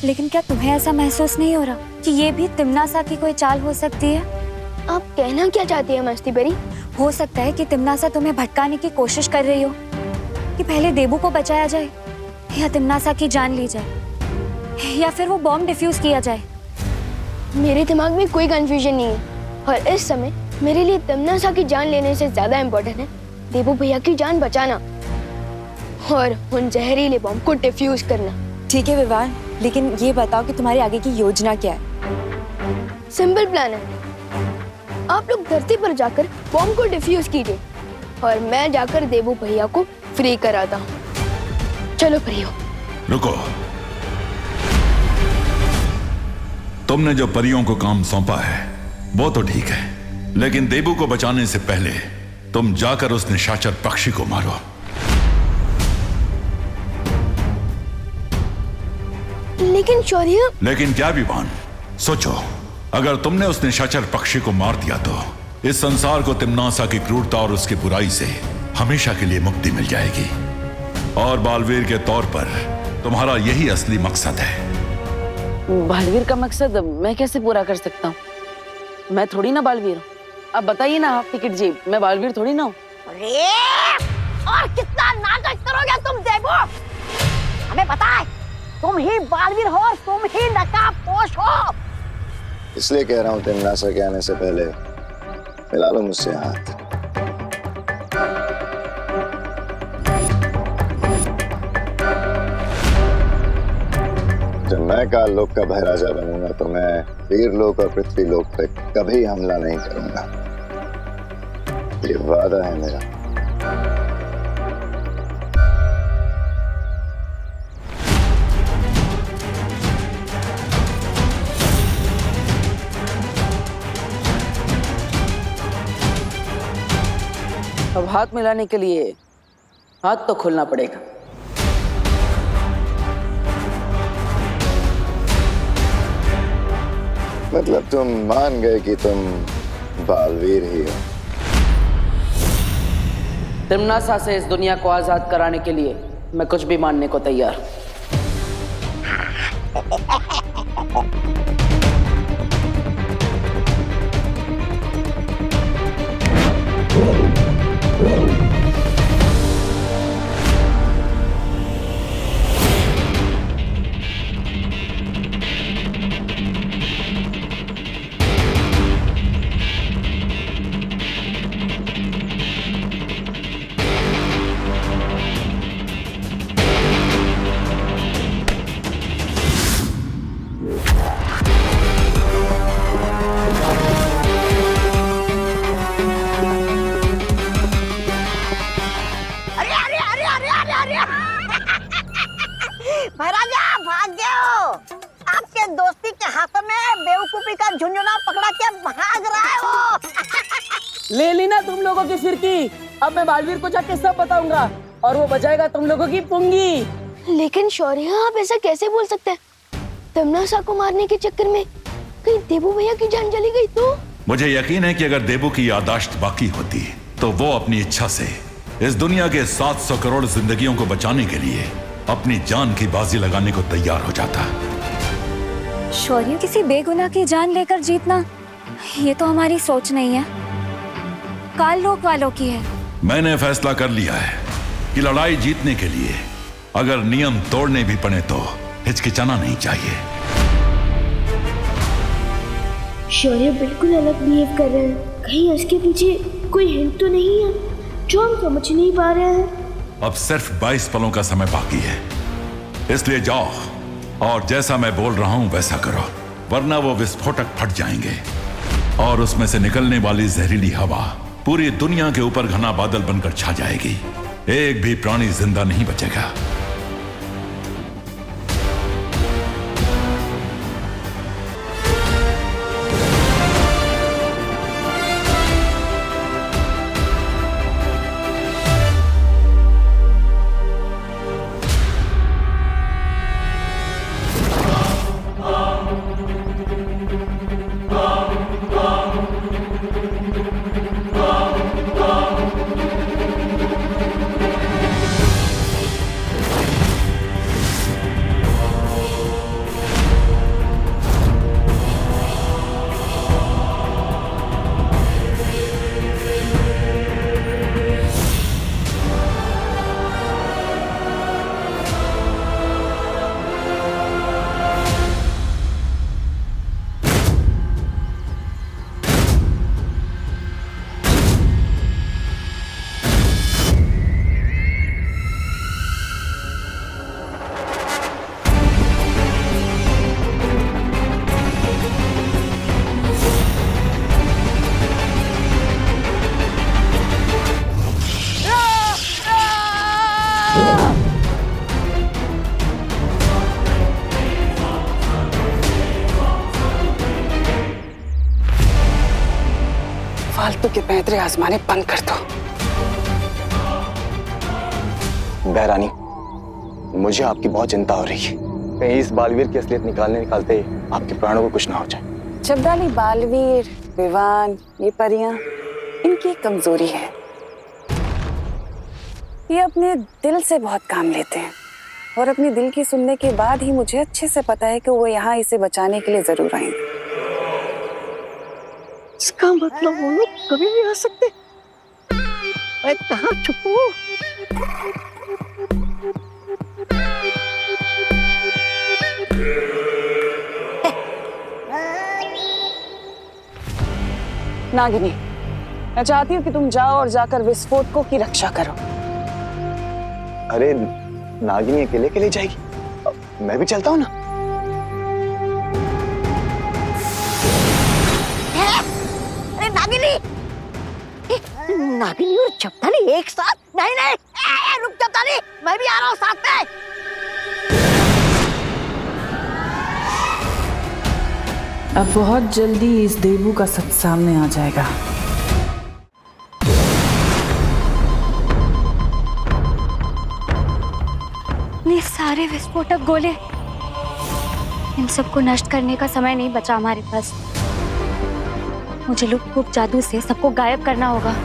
लेकिन क्या तुम्हें ऐसा महसूस नहीं हो रहा कि ये भी तिम्नासा की कोई चाल हो सकती है? आप कहना क्या चाहती है मस्ती परी? हो सकता है कि तिम्नासा तुम्हें भटकाने की कोशिश कर रही हो कि पहले देबू को बचाया जाए या तिम्नासा की जान ली जाए या फिर वो बॉम्ब डिफ्यूज किया जाए। मेरे दिमाग में कोई कंफ्यूजन नहीं है और इस समय मेरे लिए तिम्नासा की जान लेने से ज्यादा इम्पोर्टेंट है देबू भैया की जान बचाना और उन जहरीले बॉम्ब को डिफ्यूज करना। ठीक है विवान, लेकिन ये बताओ कि तुम्हारी आगे की योजना क्या है? सिंपल प्लान है। आप लोग धरती पर जाकर बॉम्ब को डिफ्यूज कीजिए और मैं जाकर देबू भैया को फ्री कराता हूँ। चलो परियों। रुको, तुमने जो परियों को काम सौंपा है वो तो ठीक है, लेकिन देबू को बचाने से पहले तुम जाकर उस निशाचर पक्षी को मारो। लेकिन शौर्य। लेकिन क्या विवान? सोचो, अगर तुमने उस निशाचर पक्षी को मार दिया तो इस संसार को तिम्नासा की क्रूरता और उसकी बुराई से हमेशा के लिए मुक्ति मिल जाएगी। और बालवीर के तौर पर तुम्हारा यही असली मकसद है। बालवीर का मकसद मैं कैसे पूरा कर सकता हूँ? मैं थोड़ी ना बालवीर हूँ। अब बताइए ना हाफ टिकट जी, मैं बालवीर थोड़ी ना हूँ। और कितना नाटक करोगे तुम देबू? हमें पता है तुम ही बालवीर हो, तुम ही नकाबपोश हो। इसलिए कह रहा हूँ तिम्नासा के आने से पहले मिला लो मुझसे हाथ। जब मैं काल लोक का महाराजा बनूंगा तो मैं वीर लोक और पृथ्वी लोक पे कभी हमला नहीं करूंगा। ये वादा है मेरा। अब हाथ मिलाने के लिए हाथ तो खोलना पड़ेगा। मतलब तुम मान गए कि तुम बालवीर ही हो? तिम्नासा से इस दुनिया को आजाद कराने के लिए मैं कुछ भी मानने को तैयार हूं। महाराजा भाग गए हो। आपके दोस्ती के हाथों में बेवकूफी का झुंझुना पकड़ा के भाग रहा है वो। ले ली ना तुम लोगों की फिरकी। अब मैं बालवीर को जाके सब बताऊंगा और वो बजाएगा तुम लोगों की पुंगी। लेकिन शौर्य, आप ऐसा कैसे बोल सकते हैं? तिम्नासा को मारने के चक्कर में कहीं देबू भैया की जान चली गई तो? मुझे यकीन है कि अगर देबू की याददाश्त बाकी होती तो वो अपनी इच्छा से इस दुनिया के 700 करोड़ जिंदगियों को बचाने के लिए अपनी जान की बाजी लगाने को तैयार हो जाता। शौर्य, किसी बेगुनाह की जान लेकर जीतना ये तो हमारी सोच नहीं है, काल लोक वालों की है। मैंने फैसला कर लिया है कि लड़ाई जीतने के लिए अगर नियम तोड़ने भी पड़े तो हिचकिचाना नहीं चाहिए। शौर्य बिल्कुल अलग बिहेव कर रहे हैं। कहीं इसके पीछे कोई हिंट तो नहीं है जो हम समझ नहीं पा रहे हैं? अब सिर्फ 22 पलों का समय बाकी है, इसलिए जाओ और जैसा मैं बोल रहा हूं वैसा करो, वरना वो विस्फोटक फट जाएंगे और उसमें से निकलने वाली जहरीली हवा पूरी दुनिया के ऊपर घना बादल बनकर छा जाएगी। एक भी प्राणी जिंदा नहीं बचेगा। फालतू के पैंतरे आजमाने बंद कर दो। बहरानी, मुझे आपकी बहुत चिंता हो रही है। कहीं इस बालवीर की असलियत निकालते आपके प्राणों को कुछ ना हो जाए। शब्दाली, बालवीर, विवान, ये परियां, इनकी एक कमजोरी है, ये अपने दिल से बहुत काम लेते हैं और अपने दिल की सुनने के बाद ही मुझे अच्छे से पता है कि वो यहाँ इसे बचाने के लिए जरूर आएंगे। इसका मतलब वो लोग कभी भी आ सकते। मैं कहाँ छुपूं? नागिनी, मैं चाहती हूँ कि तुम जाओ और जाकर विस्फोटकों की रक्षा करो। अरे नागिनी अकेले के लिए जाएगी, मैं भी चलता हूँ ना। अरे नागिनी, नागिनी और चपताली एक साथ? नहीं नहीं, रुक चपताली, मैं भी आ रहा हूँ साथ में। अब बहुत जल्दी इस देबू का सच सामने आ जाएगा। ये सारे विस्फोटक गोले, इन सबको नष्ट करने का समय नहीं बचा हमारे पास। मुझे लुक गुप जादू से सबको गायब करना होगा।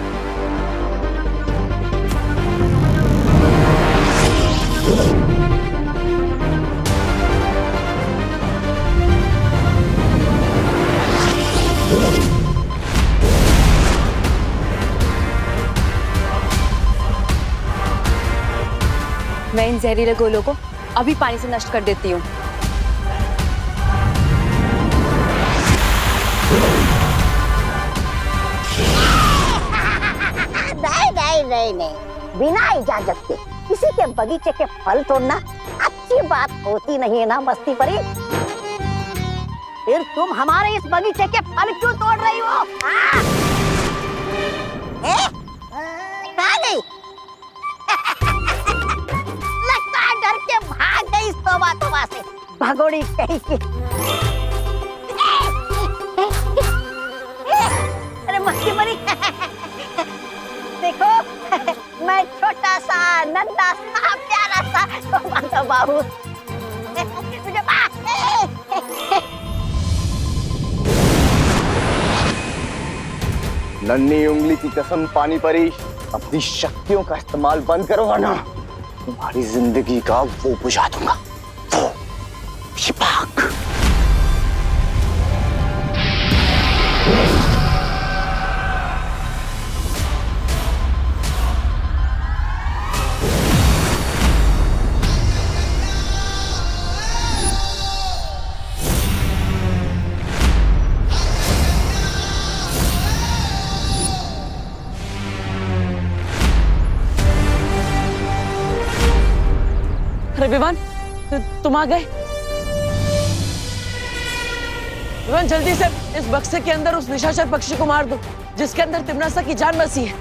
मैं इन जहरीले गोलों को अभी पानी से नष्ट कर देती हूँ। नहीं, बिना इजाजत के किसी के बगीचे के फल तोड़ना अच्छी बात होती नहीं है ना बस्ती परी। फिर तुम हमारे इस बगीचे के फल क्यों तोड़ रही हो? कहाँ गई? लगता है डर के भाग गई इस तोबा से, भगोड़ी कहीं की। अरे मस्ती परी, देखो मैं छोटा सा नन्हा सा प्यारा सा बाबू, मुझे नन्ही उंगली की कसम पानी परी, अपनी शक्तियों का इस्तेमाल बंद करो वरना तुम्हारी जिंदगी का वो बुझा दूंगा, वो शिपाक। अरे विवान, तुम आ गए। विवान, जल्दी से इस बक्से के अंदर उस निशाचर पक्षी को मार दो जिसके अंदर तिमनासा की जान बसी है।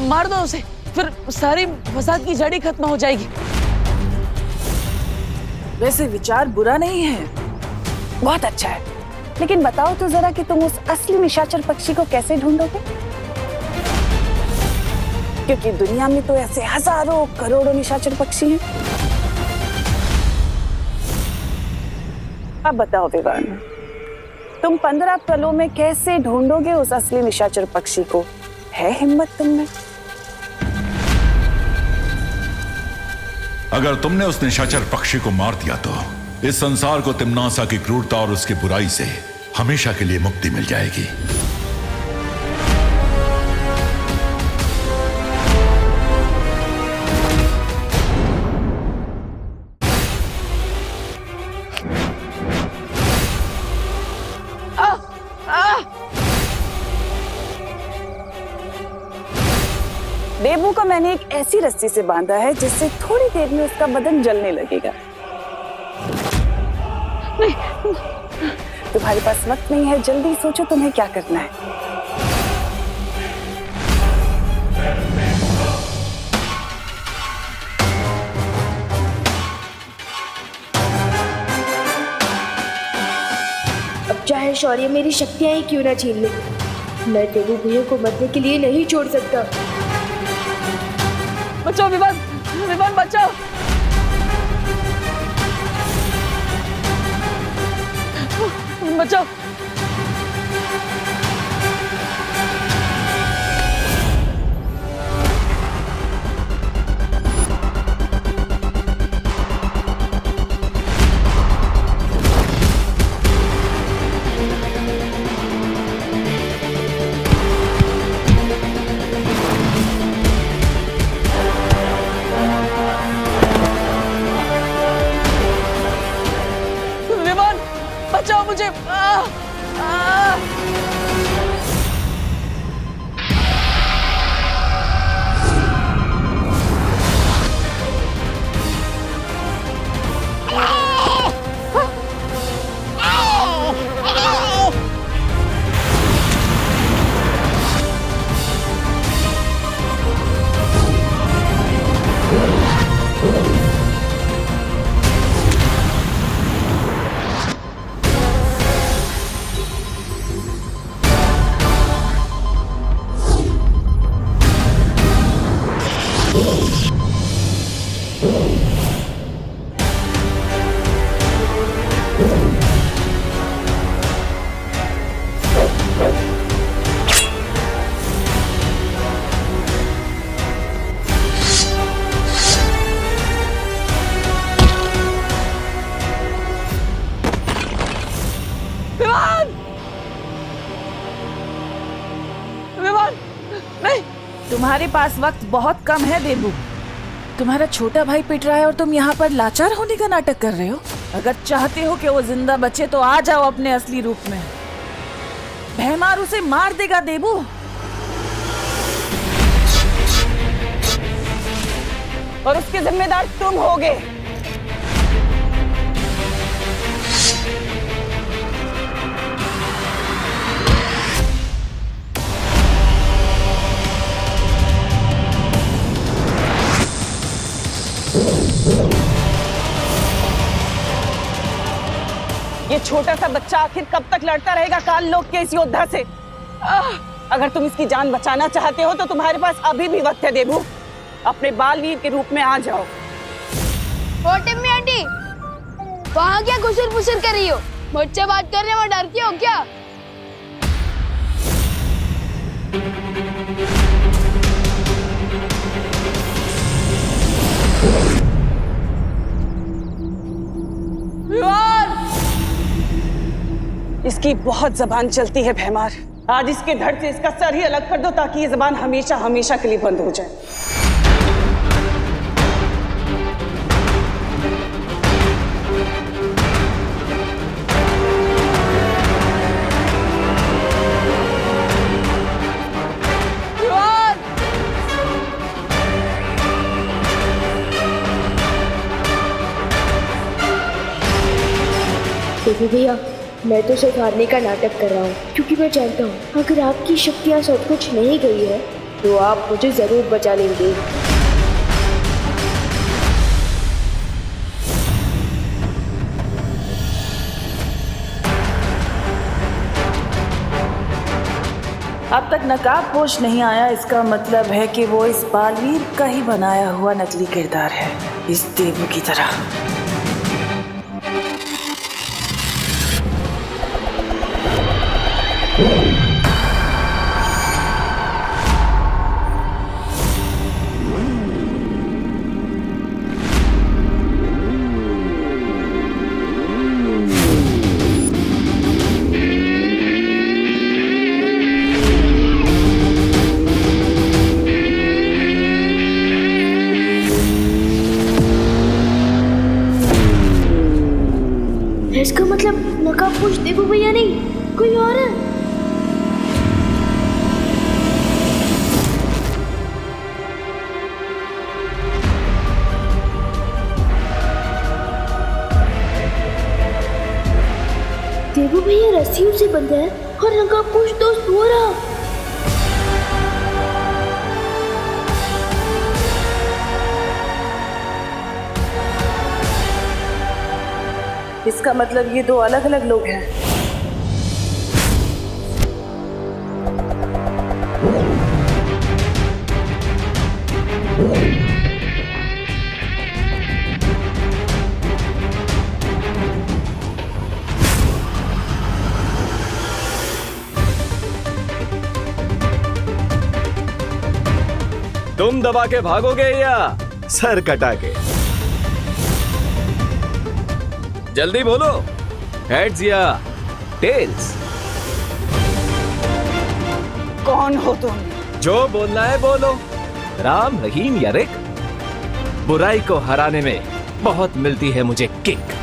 मार दो उसे, फिर सारी फसाद की जड़ी खत्म हो जाएगी। वैसे विचार बुरा नहीं है, बहुत अच्छा है, लेकिन बताओ तो जरा कि तुम उस असली निशाचर पक्षी को कैसे ढूंढोगे? क्योंकि दुनिया में तो ऐसे हजारों करोड़ों निशाचर पक्षी हैं। अब बताओ विवान, तुम 15 पलों में कैसे ढूंढोगे उस असली निशाचर पक्षी को? है हिम्मत तुम में? अगर तुमने उस निशाचर पक्षी को मार दिया तो इस संसार को तिमनासा की क्रूरता और उसकी बुराई से हमेशा के लिए मुक्ति मिल जाएगी। देबू को मैंने एक ऐसी रस्सी से बांधा है जिससे थोड़ी देर में उसका बदन जलने लगेगा। नहीं, तुम्हारे पास वक्त नहीं है, जल्दी सोचो तुम्हें क्या करना है। शौर्य मेरी शक्तियां ही क्यों ना छीन ले, मैं देवू भैया को मरने के लिए नहीं छोड़ सकता। बचाओ विवान, विवान बचाओ। बचाओ। बचाओ मुझे। तुम्हारे पास वक्त बहुत कम है देबू। तुम्हारा छोटा भाई पिट रहा है और तुम यहाँ पर लाचार होने का नाटक कर रहे हो। अगर चाहते हो कि वो जिंदा बचे तो आ जाओ अपने असली रूप में। भैमार उसे मार देगा देबू। और उसके जिम्मेदार तुम होगे। ये छोटा सा बच्चा आखिर कब तक लड़ता रहेगा काल लोक के इस योद्धा से? अगर तुम इसकी जान बचाना चाहते हो तो तुम्हारे पास अभी भी वक्त है देबू। अपने बालवीर के रूप में आ जाओ। टिम्मी आंटी, वहाँ क्या घुसर फुसर कर रही हो? मुझसे बात करने में डरती हो क्या? इसकी बहुत जबान चलती है भैमार। आज इसके धड़ से इसका सर ही अलग कर दो ताकि ये जबान हमेशा हमेशा के लिए बंद हो जाए। देवी भैया, मैं तो सिर्फ हारने का नाटक कर रहा हूँ, क्योंकि मैं जानता हूँ अगर आपकी शक्तियाँ सचमुच नहीं गई है तो आप मुझे जरूर बचा लेंगे। अब तक नकाबपोश नहीं आया, इसका मतलब है कि वो इस बालवीर का ही बनाया हुआ नकली किरदार है, इस देवू की तरह। इसका मतलब नकाबपोश देवू भैया नहीं, कोई और है। देवू भैया रस्सियों से बंधा है और नकाबपोश दोस्त हो रहा। इसका मतलब ये दो अलग अलग लोग हैं। तुम दबा के भागोगे या सर कटा के? जल्दी बोलो, हेड्स या टेल्स? कौन हो तुम? जो बोलना है बोलो। राम, रहीम या रिक? बुराई को हराने में बहुत मिलती है मुझे किक।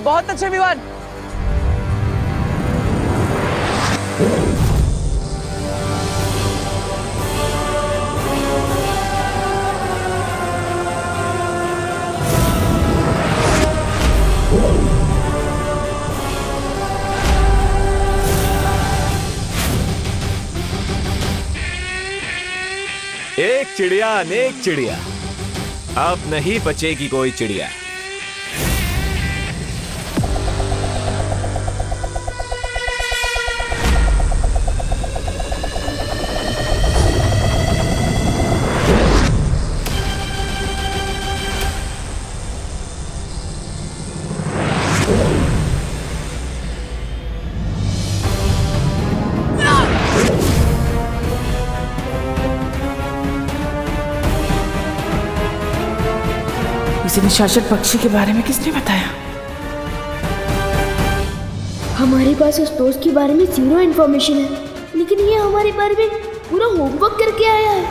बहुत अच्छे विवान। एक चिड़िया अनेक चिड़िया, अब नहीं बचेगी कोई चिड़िया। इसे निशाचर पक्षी के बारे में किसने बताया? हमारे पास उस दोस्त के बारे में 0 इन्फॉर्मेशन है, लेकिन ये हमारे बारे में पूरा होमवर्क करके आया है।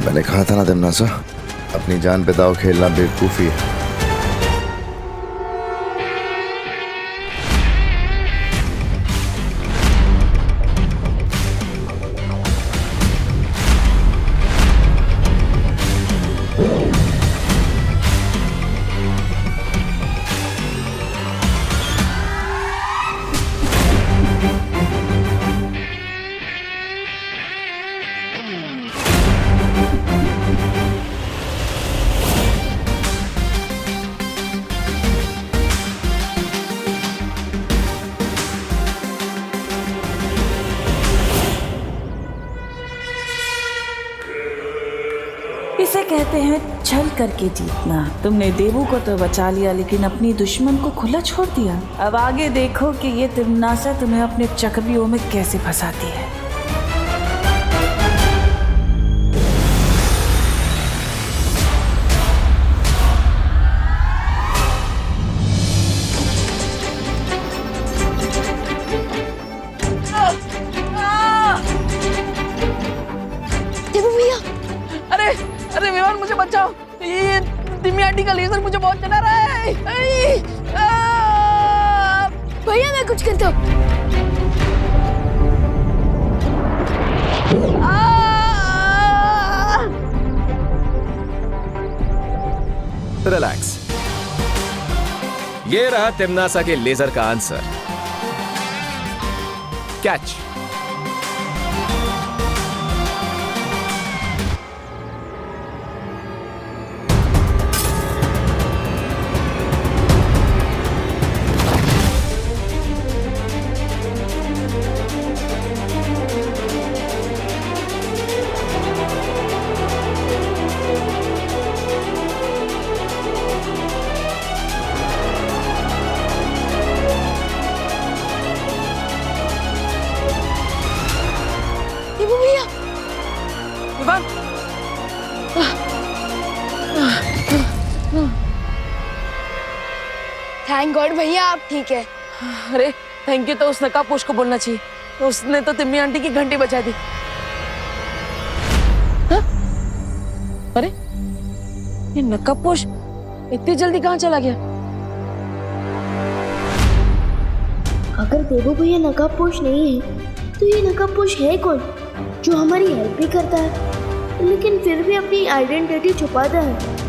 मैंने कहा था ना दमनासा, अपनी जान पे दाव खेलना बेवकूफी है। इसे कहते हैं छल करके जीतना। तुमने देवू को तो बचा लिया, लेकिन अपनी दुश्मन को खुला छोड़ दिया। अब आगे देखो कि ये तिमनासा तुम्हें अपने चक्रव्यूह में कैसे फंसाती है। देवू भैया, अरे विवान, मुझे बचाओ। ये तिमी आंटी का लेजर मुझे बहुत जला रहा है। भैया मैं कुछ करता हूँ। रिलैक्स। ये रहा तिमनासा के लेजर का आंसर। कैच। देवू भैया, विवान, थैंक गॉड भैया आप ठीक है। अरे थैंक यू तो उस नकाबपोश को बोलना चाहिए। उसने तो तिम्मी आंटी की घंटी बचा दी। हाँ? अरे ये नकाबपोश इतनी जल्दी कहाँ चला गया? अगर देवू भैया नकाबपोश नहीं है तो ये नकाबपोश है कौन जो हमारी हेल्प भी करता है लेकिन फिर भी अपनी आइडेंटिटी छुपाता है?